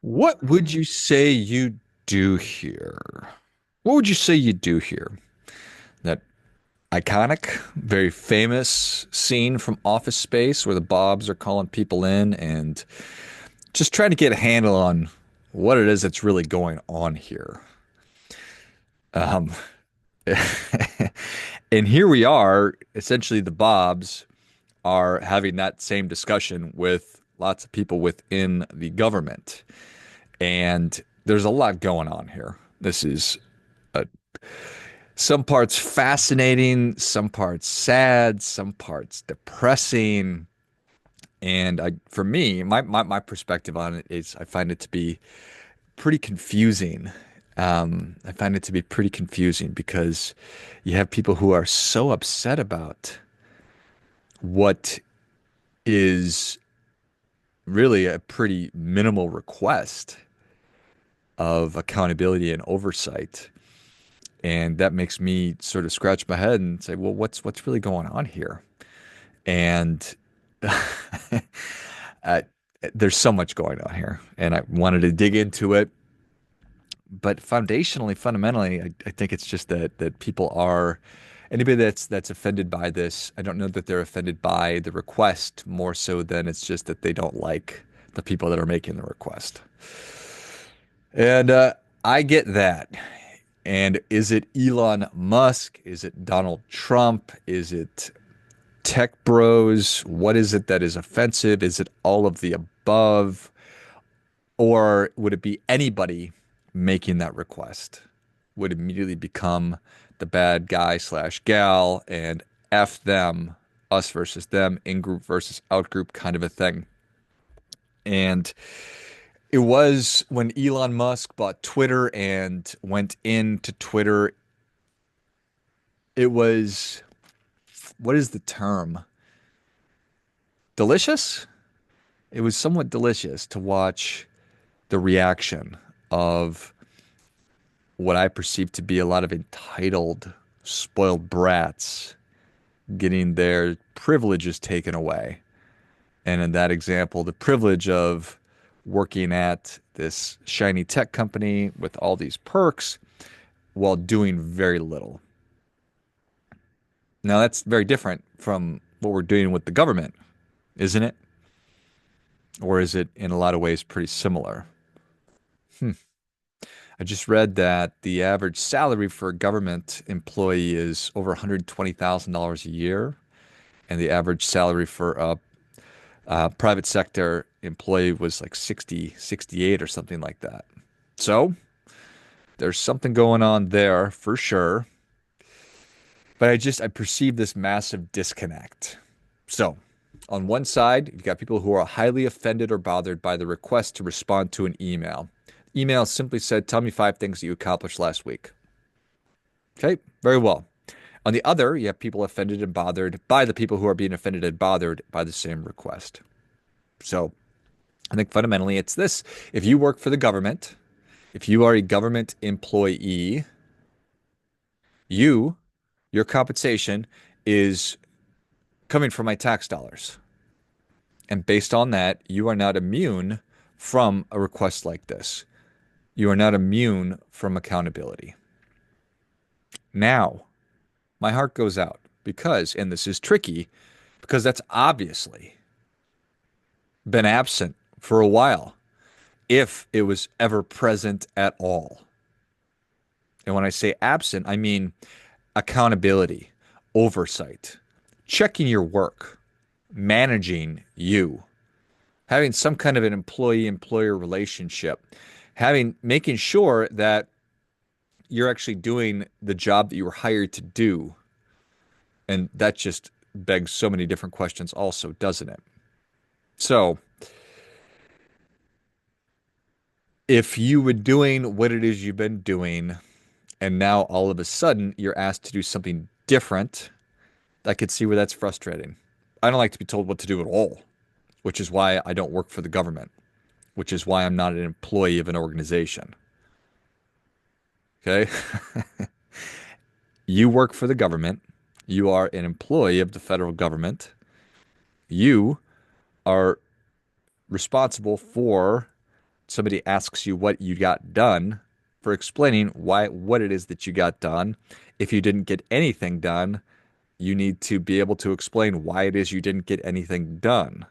What would you say you do here? What would you say you do here? That iconic, very famous scene from Office Space where the Bobs are calling people in and just trying to get a handle on what it is that's really going on here. Um, and here we are, essentially the Bobs are having that same discussion with lots of people within the government. And there's a lot going on here. This is a some parts fascinating, some parts sad, some parts depressing. And for me, my perspective on it is I find it to be pretty confusing. I find it to be pretty confusing because you have people who are so upset about what is really a pretty minimal request of accountability and oversight. And that makes me sort of scratch my head and say, well, what's really going on here? And uh, there's so much going on here, and I wanted to dig into it. But fundamentally, I think it's just that people are anybody that's offended by this. I don't know that they're offended by the request more so than it's just that they don't like the people that are making the request. And I get that. And is it Elon Musk? Is it Donald Trump? Is it tech bros? What is it that is offensive? Is it all of the above? Or would it be anybody making that request? Would immediately become the bad guy slash gal and F them, us versus them, in group versus out group kind of a thing. And it was when Elon Musk bought Twitter and went into Twitter, it was, what is the term? Delicious? It was somewhat delicious to watch the reaction of what I perceive to be a lot of entitled, spoiled brats getting their privileges taken away. And in that example, the privilege of working at this shiny tech company with all these perks while doing very little. Now, that's very different from what we're doing with the government, isn't it? Or is it in a lot of ways pretty similar? Hmm. I just read that the average salary for a government employee is over $120,000 a year, and the average salary for a private sector employee was like 60, 68 or something like that. So there's something going on there for sure. But I perceive this massive disconnect. So on one side, you've got people who are highly offended or bothered by the request to respond to an email. Email simply said, tell me 5 things that you accomplished last week. Okay, very well. On the other, you have people offended and bothered by the people who are being offended and bothered by the same request. So I think fundamentally it's this. If you work for the government, if you are a government employee, you, your compensation is coming from my tax dollars. And based on that, you are not immune from a request like this. You are not immune from accountability. Now, my heart goes out because, and this is tricky, because that's obviously been absent for a while, if it was ever present at all. And when I say absent, I mean accountability, oversight, checking your work, managing you, having some kind of an employee-employer relationship, making sure that you're actually doing the job that you were hired to do. And that just begs so many different questions also, doesn't it? So, if you were doing what it is you've been doing, and now all of a sudden you're asked to do something different, I could see where that's frustrating. I don't like to be told what to do at all, which is why I don't work for the government, which is why I'm not an employee of an organization. Okay? You work for the government. You are an employee of the federal government. You are responsible for Somebody asks you what you got done for explaining what it is that you got done. If you didn't get anything done, you need to be able to explain why it is you didn't get anything done.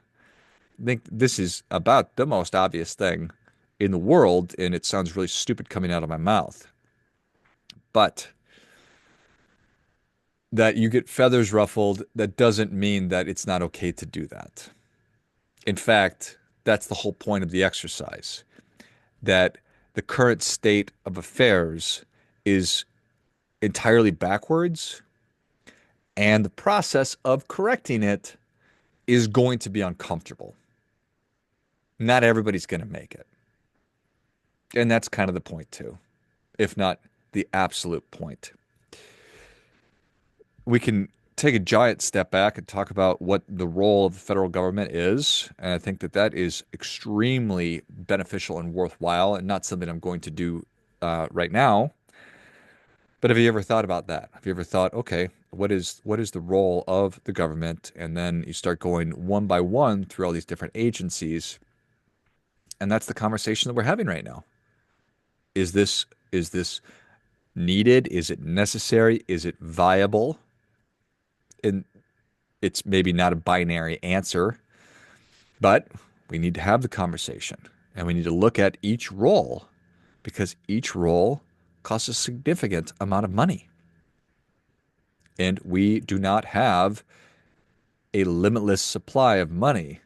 I think this is about the most obvious thing in the world, and it sounds really stupid coming out of my mouth. But that you get feathers ruffled, that doesn't mean that it's not okay to do that. In fact, that's the whole point of the exercise, that the current state of affairs is entirely backwards, and the process of correcting it is going to be uncomfortable. Not everybody's going to make it. And that's kind of the point, too, if not the absolute point. We can take a giant step back and talk about what the role of the federal government is. And I think that that is extremely beneficial and worthwhile, and not something I'm going to do right now. But have you ever thought about that? Have you ever thought, okay, what is the role of the government? And then you start going one by one through all these different agencies, and that's the conversation that we're having right now. Is this needed? Is it necessary? Is it viable? And it's maybe not a binary answer, but we need to have the conversation, and we need to look at each role because each role costs a significant amount of money. And we do not have a limitless supply of money,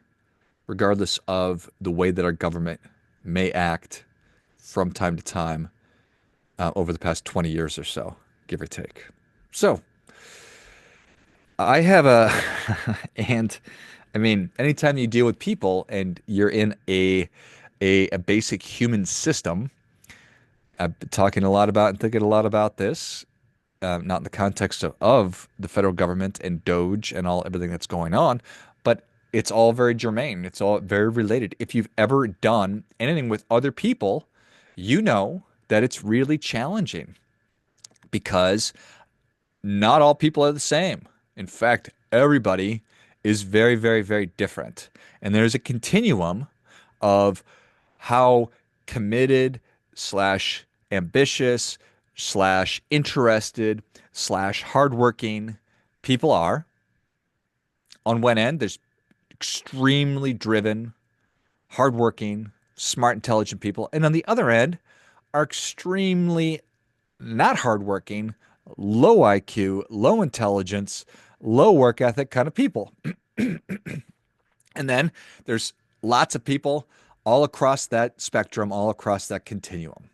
regardless of the way that our government may act from time to time over the past 20 years or so, give or take. So I have and I mean, anytime you deal with people and you're in a basic human system, I've been talking a lot about and thinking a lot about this, not in the context of the federal government and Doge and everything that's going on, but it's all very germane. It's all very related. If you've ever done anything with other people, you know that it's really challenging because not all people are the same. In fact, everybody is very, very, very different. And there's a continuum of how committed slash ambitious slash interested slash hardworking people are. On one end, there's extremely driven, hardworking, smart, intelligent people. And on the other end are extremely not hardworking, low IQ, low intelligence, low work ethic kind of people. And then there's lots of people all across that spectrum, all across that continuum.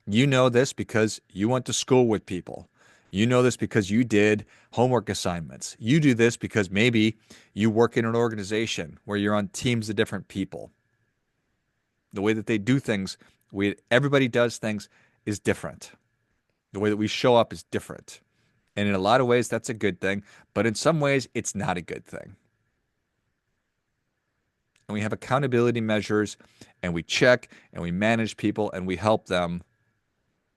You know this because you went to school with people. You know this because you did homework assignments. You do this because maybe you work in an organization where you're on teams of different people. The way that they do things, everybody does things is different. The way that we show up is different. And in a lot of ways, that's a good thing. But in some ways, it's not a good thing. And we have accountability measures, and we check and we manage people and we help them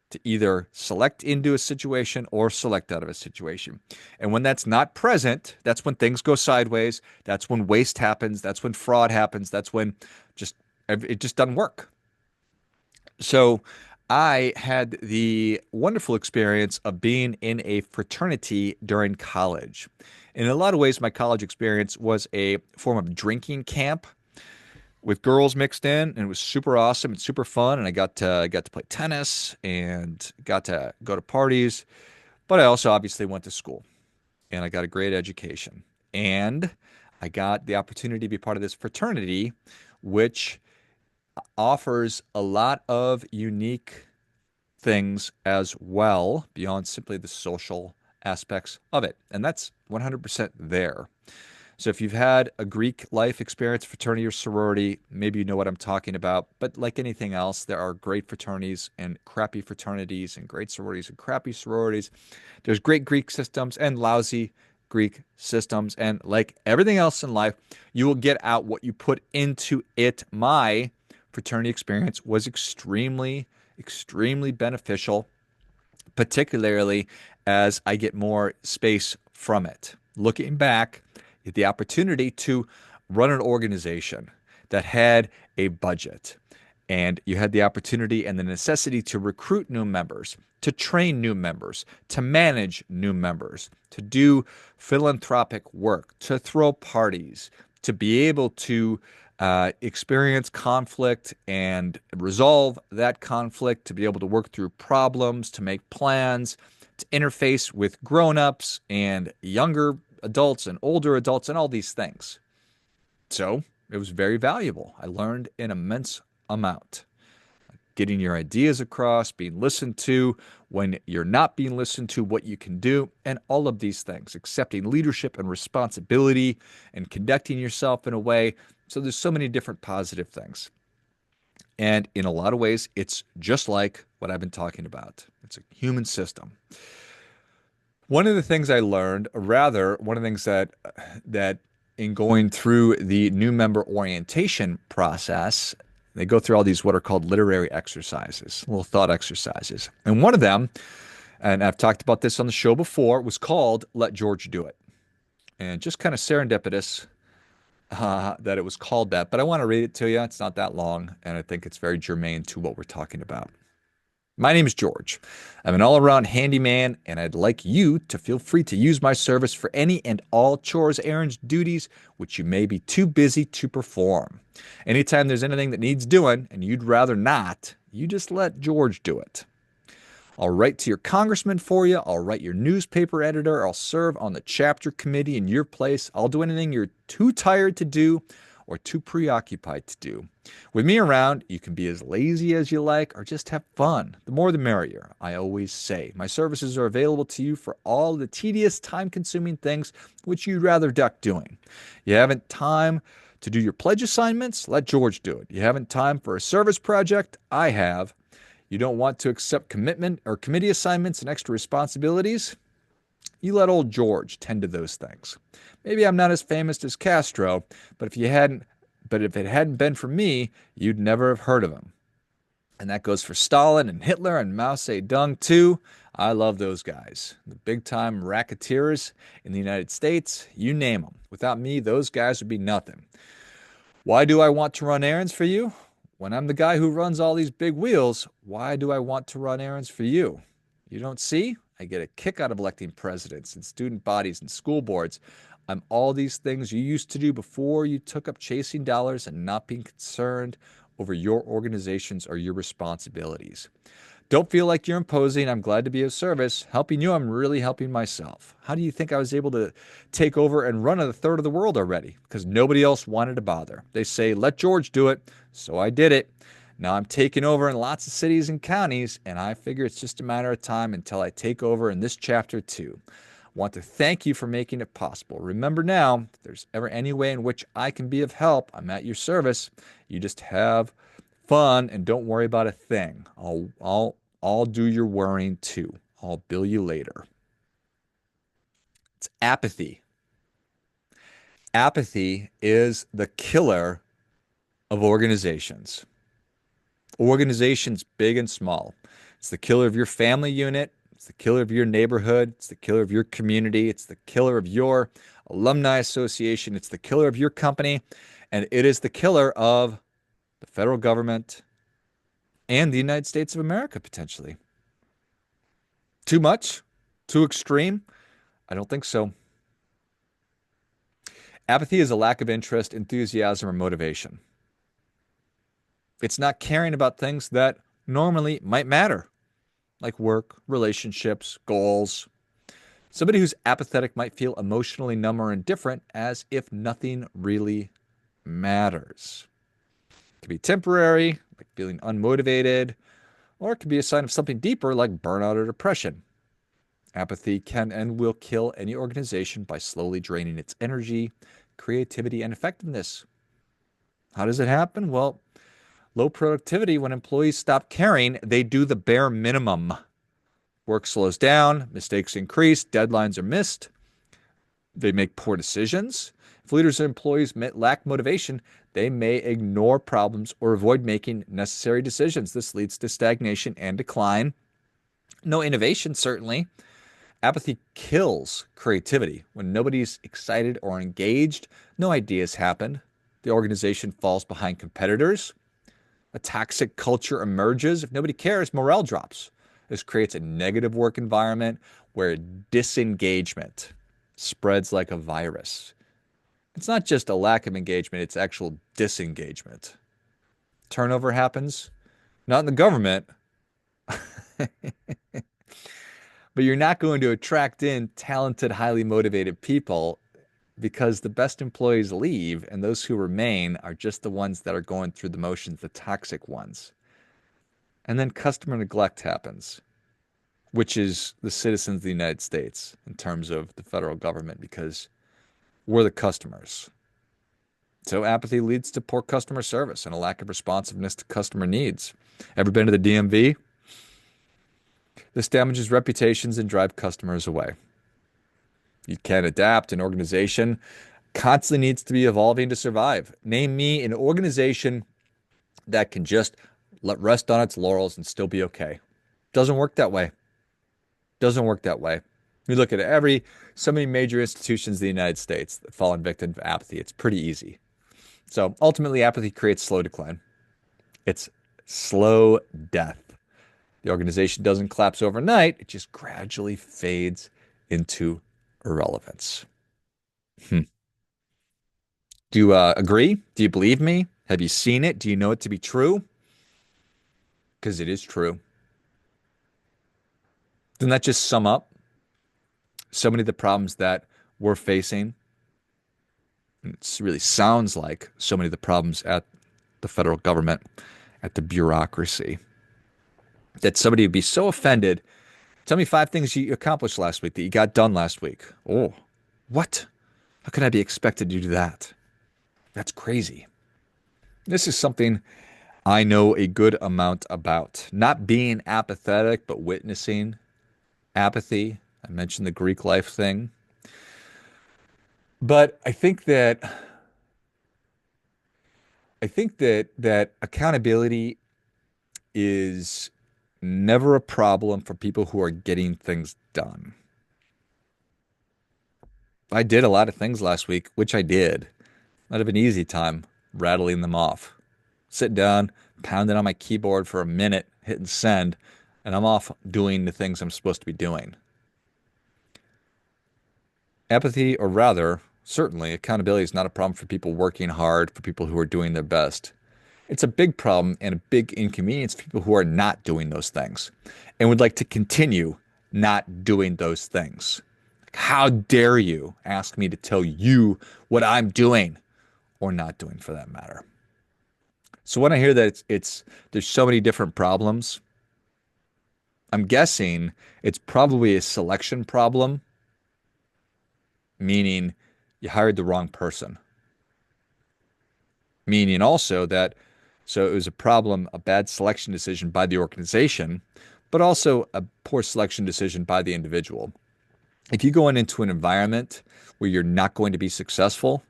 to either select into a situation or select out of a situation. And when that's not present, that's when things go sideways. That's when waste happens. That's when fraud happens. That's when it just doesn't work. So I had the wonderful experience of being in a fraternity during college. In a lot of ways, my college experience was a form of drinking camp with girls mixed in, and it was super awesome and super fun. And I got to play tennis and got to go to parties, but I also obviously went to school and I got a great education. And I got the opportunity to be part of this fraternity, which offers a lot of unique things as well beyond simply the social aspects of it. And that's 100% there. So if you've had a Greek life experience, fraternity or sorority, maybe you know what I'm talking about. But like anything else, there are great fraternities and crappy fraternities and great sororities and crappy sororities. There's great Greek systems and lousy Greek systems. And like everything else in life, you will get out what you put into it. My fraternity experience was extremely, extremely beneficial, particularly as I get more space from it. Looking back, the opportunity to run an organization, that had a budget. And you had the opportunity and the necessity to recruit new members, to train new members, to manage new members, to do philanthropic work, to throw parties, to be able to experience conflict and resolve that conflict, to be able to work through problems, to make plans, to interface with grown-ups and younger adults and older adults and all these things. So it was very valuable. I learned an immense amount. Getting your ideas across, being listened to when you're not being listened to, what you can do, and all of these things. Accepting leadership and responsibility and conducting yourself in a way. So there's so many different positive things. And in a lot of ways, it's just like what I've been talking about. It's a human system. One of the things I learned, or rather, one of the things that in going through the new member orientation process, they go through all these what are called literary exercises, little thought exercises. And one of them, and I've talked about this on the show before, was called Let George Do It. And just kind of serendipitous that it was called that. But I want to read it to you. It's not that long, and I think it's very germane to what we're talking about. My name is George. I'm an all-around handyman, and I'd like you to feel free to use my service for any and all chores, errands, duties, which you may be too busy to perform. Anytime there's anything that needs doing, and you'd rather not, you just let George do it. I'll write to your congressman for you. I'll write your newspaper editor. I'll serve on the chapter committee in your place. I'll do anything you're too tired to do or too preoccupied to do. With me around, you can be as lazy as you like or just have fun. The more the merrier, I always say. My services are available to you for all the tedious, time-consuming things which you'd rather duck doing. You haven't time to do your pledge assignments? Let George do it. You haven't time for a service project? I have. You don't want to accept commitment or committee assignments and extra responsibilities? You let old George tend to those things. Maybe I'm not as famous as Castro, but if it hadn't been for me, you'd never have heard of him. And that goes for Stalin and Hitler and Mao Zedong too. I love those guys. The big-time racketeers in the United States, you name them. Without me, those guys would be nothing. Why do I want to run errands for you? When I'm the guy who runs all these big wheels, why do I want to run errands for you? You don't see? I get a kick out of electing presidents and student bodies and school boards. I'm all these things you used to do before you took up chasing dollars and not being concerned over your organizations or your responsibilities. Don't feel like you're imposing. I'm glad to be of service. Helping you, I'm really helping myself. How do you think I was able to take over and run a third of the world already? Because nobody else wanted to bother. They say, let George do it. So I did it. Now I'm taking over in lots of cities and counties, and I figure it's just a matter of time until I take over in this chapter too. I want to thank you for making it possible. Remember now, if there's ever any way in which I can be of help, I'm at your service. You just have fun and don't worry about a thing. I'll do your worrying too. I'll bill you later. It's apathy. Apathy is the killer of organizations. Organizations big and small. It's the killer of your family unit. It's the killer of your neighborhood. It's the killer of your community. It's the killer of your alumni association. It's the killer of your company. And it is the killer of the federal government and the United States of America, potentially. Too much? Too extreme? I don't think so. Apathy is a lack of interest, enthusiasm, or motivation. It's not caring about things that normally might matter, like work, relationships, goals. Somebody who's apathetic might feel emotionally numb or indifferent, as if nothing really matters. It can be temporary, like feeling unmotivated, or it can be a sign of something deeper, like burnout or depression. Apathy can and will kill any organization by slowly draining its energy, creativity, and effectiveness. How does it happen? Well, low productivity, when employees stop caring, they do the bare minimum. Work slows down, mistakes increase, deadlines are missed. They make poor decisions. If leaders and employees lack motivation, they may ignore problems or avoid making necessary decisions. This leads to stagnation and decline. No innovation, certainly. Apathy kills creativity. When nobody's excited or engaged, no ideas happen. the organization falls behind competitors. A toxic culture emerges. If nobody cares, morale drops. This creates a negative work environment where disengagement spreads like a virus. It's not just a lack of engagement, it's actual disengagement. Turnover happens, not in the government, but you're not going to attract in talented, highly motivated people because the best employees leave and those who remain are just the ones that are going through the motions, the toxic ones. And then customer neglect happens, which is the citizens of the United States in terms of the federal government because we're the customers. So apathy leads to poor customer service and a lack of responsiveness to customer needs. Ever been to the DMV? This damages reputations and drive customers away. You can't adapt. An organization constantly needs to be evolving to survive. Name me an organization that can just let rest on its laurels and still be okay. Doesn't work that way. Doesn't work that way. You look at so many major institutions in the United States that fall victim to apathy. It's pretty easy. So ultimately, apathy creates slow decline. It's slow death. The organization doesn't collapse overnight. It just gradually fades into irrelevance. Hmm. Do you agree? Do you believe me? Have you seen it? Do you know it to be true? Because it is true. Doesn't that just sum up so many of the problems that we're facing? It really sounds like so many of the problems at the federal government, at the bureaucracy, that somebody would be so offended. Tell me 5 things you accomplished last week that you got done last week. Oh, what? How can I be expected to do that? That's crazy. This is something I know a good amount about. Not being apathetic, but witnessing apathy. I mentioned the Greek life thing. But I think that accountability is never a problem for people who are getting things done. I did a lot of things last week, which I did. Not have an easy time rattling them off. Sit down, pounding on my keyboard for a minute, hitting send, and I'm off doing the things I'm supposed to be doing. Empathy, or rather, certainly, accountability is not a problem for people working hard, for people who are doing their best. It's a big problem and a big inconvenience for people who are not doing those things and would like to continue not doing those things. How dare you ask me to tell you what I'm doing or not doing for that matter? So when I hear that there's so many different problems, I'm guessing it's probably a selection problem, meaning you hired the wrong person. Meaning also that, so it was a problem, a bad selection decision by the organization, but also a poor selection decision by the individual. If you go into an environment where you're not going to be successful,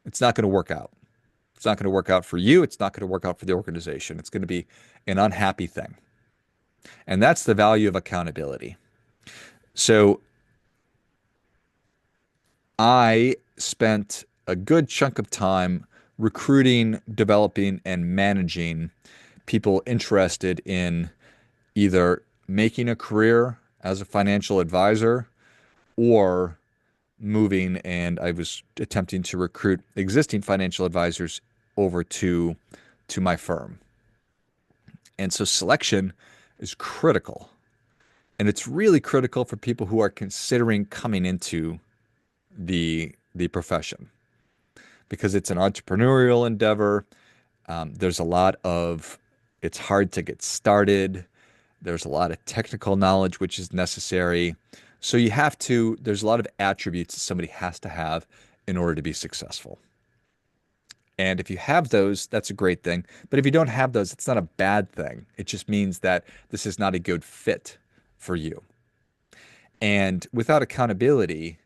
it's not going to work out. It's not going to work out for you. It's not going to work out for the organization. It's going to be an unhappy thing. And that's the value of accountability. So I spent a good chunk of time recruiting, developing, and managing people interested in either making a career as a financial advisor or moving, and I was attempting to recruit existing financial advisors over to my firm. And so selection is critical. And it's really critical for people who are considering coming into the profession because it's an entrepreneurial endeavor. There's a lot of, it's hard to get started. There's a lot of technical knowledge which is necessary. So there's a lot of attributes that somebody has to have in order to be successful. And if you have those, that's a great thing. But if you don't have those, it's not a bad thing. It just means that this is not a good fit for you. And without accountability,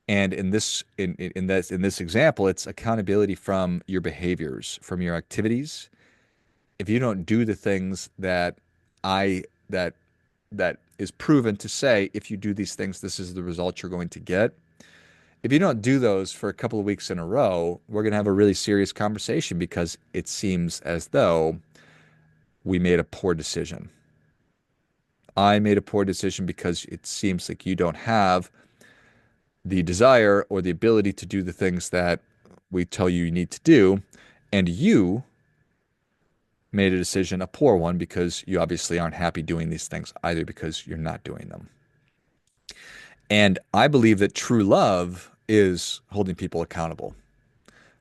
and in this example, it's accountability from your behaviors, from your activities. If you don't do the things that that is proven to say, if you do these things, this is the result you're going to get. If you don't do those for a couple of weeks in a row, we're going to have a really serious conversation because it seems as though we made a poor decision. I made a poor decision because it seems like you don't have the desire or the ability to do the things that we tell you you need to do. And you made a decision, a poor one, because you obviously aren't happy doing these things either because you're not doing them. And I believe that true love is holding people accountable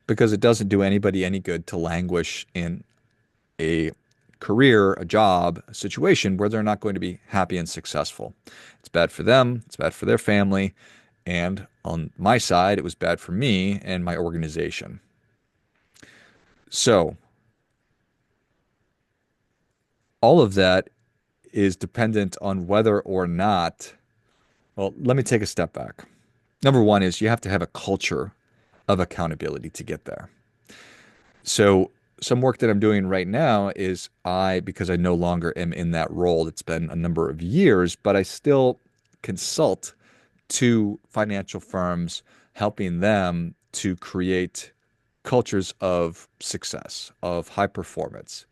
because it doesn't do anybody any good to languish in a career, a job, a situation where they're not going to be happy and successful. It's bad for them, it's bad for their family, and on my side, it was bad for me and my organization. So, all of that is dependent on whether or not, well, let me take a step back. Number one is you have to have a culture of accountability to get there. So, some work that I'm doing right now is because I no longer am in that role, it's been a number of years, but I still consult to financial firms, helping them to create cultures of success, of high performance.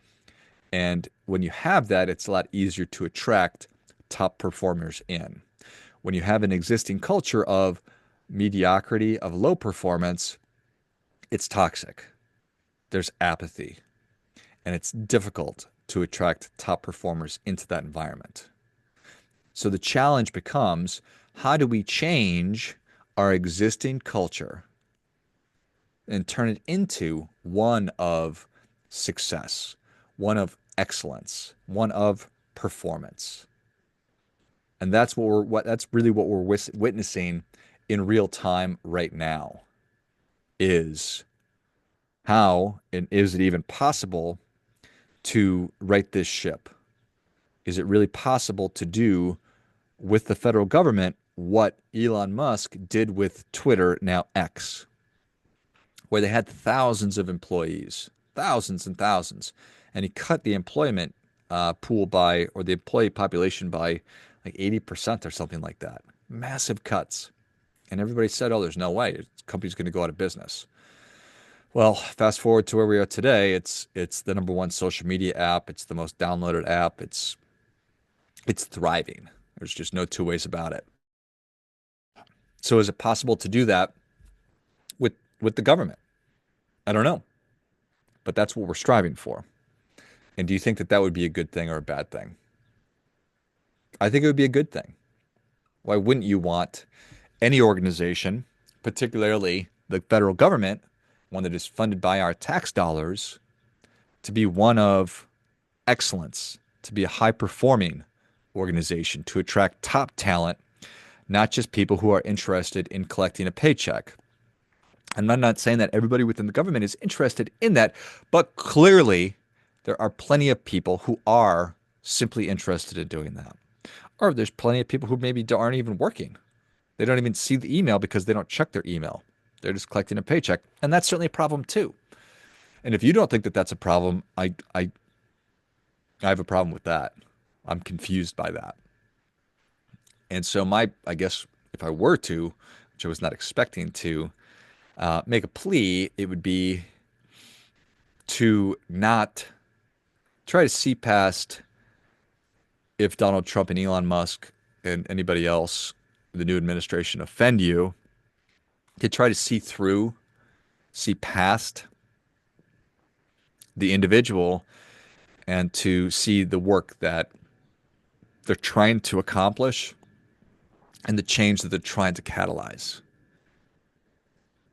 And when you have that, it's a lot easier to attract top performers in. When you have an existing culture of mediocrity, of low performance, it's toxic. There's apathy, and it's difficult to attract top performers into that environment. So the challenge becomes, how do we change our existing culture and turn it into one of success, one of excellence, one of performance? And that's really what we're witnessing in real time right now is how, and is it even possible to right this ship? Is it really possible to do with the federal government what Elon Musk did with Twitter, now X, where they had thousands of employees, thousands and thousands, and he cut the employment pool by, or the employee population by like 80% or something like that. Massive cuts. And everybody said, oh, there's no way. The company's going to go out of business. Well, fast forward to where we are today, it's the number one social media app. It's the most downloaded app. It's thriving. There's just no two ways about it. So is it possible to do that with the government? I don't know, but that's what we're striving for. And do you think that that would be a good thing or a bad thing? I think it would be a good thing. Why wouldn't you want any organization, particularly the federal government, one that is funded by our tax dollars, to be one of excellence, to be a high performing organization, to attract top talent, not just people who are interested in collecting a paycheck? And I'm not saying that everybody within the government is interested in that, but clearly there are plenty of people who are simply interested in doing that. Or there's plenty of people who maybe aren't even working. They don't even see the email because they don't check their email. They're just collecting a paycheck. And that's certainly a problem too. And if you don't think that that's a problem, I have a problem with that. I'm confused by that. And so I guess if I were to, which I was not expecting to, make a plea, it would be to not try to see past if Donald Trump and Elon Musk and anybody else, the new administration, offend you, to try to see through, see past the individual and to see the work that they're trying to accomplish and the change that they're trying to catalyze.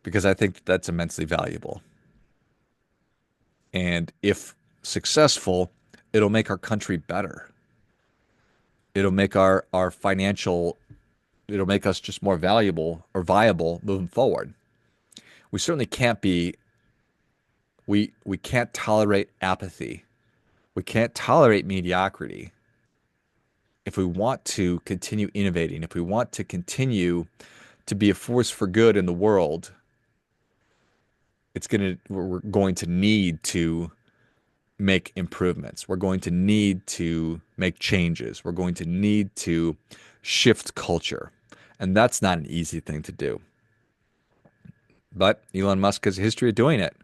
Because I think that's immensely valuable. And if successful, it'll make our country better. It'll make our financial, it'll make us just more valuable or viable moving forward. We certainly can't be, we can't tolerate apathy. We can't tolerate mediocrity. If we want to continue innovating, if we want to continue to be a force for good in the world, we're going to need to make improvements. We're going to need to make changes. We're going to need to shift culture. And that's not an easy thing to do. But Elon Musk has a history of doing it.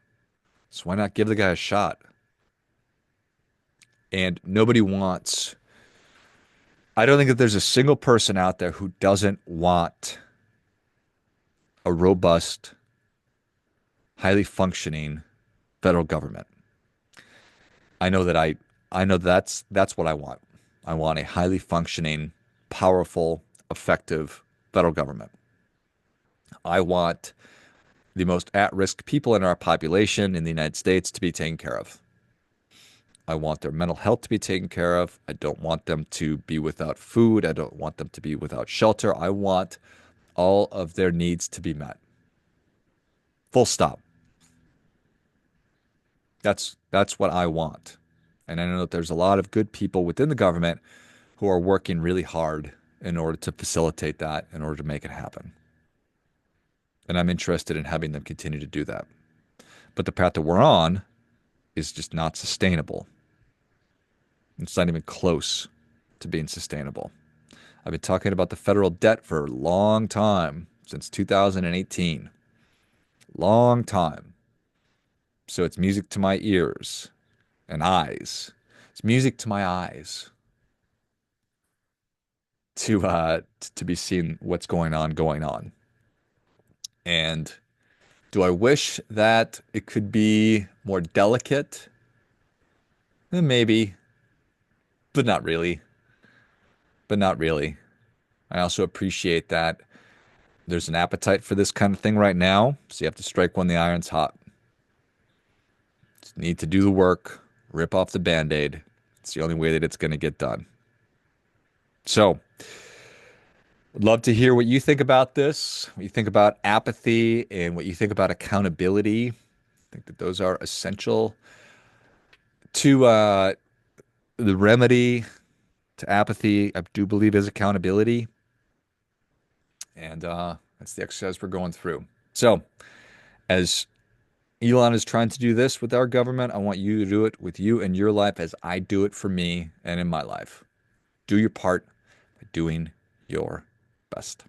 So why not give the guy a shot? And nobody wants, I don't think that there's a single person out there who doesn't want a robust, highly functioning federal government. I know that I know that's what I want. I want a highly functioning, powerful, effective federal government. I want the most at-risk people in our population in the United States to be taken care of. I want their mental health to be taken care of. I don't want them to be without food. I don't want them to be without shelter. I want all of their needs to be met. Full stop. That's what I want. And I know that there's a lot of good people within the government who are working really hard in order to facilitate that, in order to make it happen. And I'm interested in having them continue to do that. But the path that we're on is just not sustainable. It's not even close to being sustainable. I've been talking about the federal debt for a long time, since 2018. Long time. So it's music to my ears and eyes. It's music to my eyes to be seeing what's going on. And do I wish that it could be more delicate? Maybe, but not really. But not really. I also appreciate that there's an appetite for this kind of thing right now, so you have to strike when the iron's hot. Just need to do the work, rip off the Band-Aid. It's the only way that it's going to get done. So, I'd love to hear what you think about this, what you think about apathy, and what you think about accountability. I think that those are essential to the remedy to apathy. I do believe is accountability. And that's the exercise we're going through. So, as Elon is trying to do this with our government, I want you to do it with you in your life as I do it for me and in my life. Do your part by doing your best.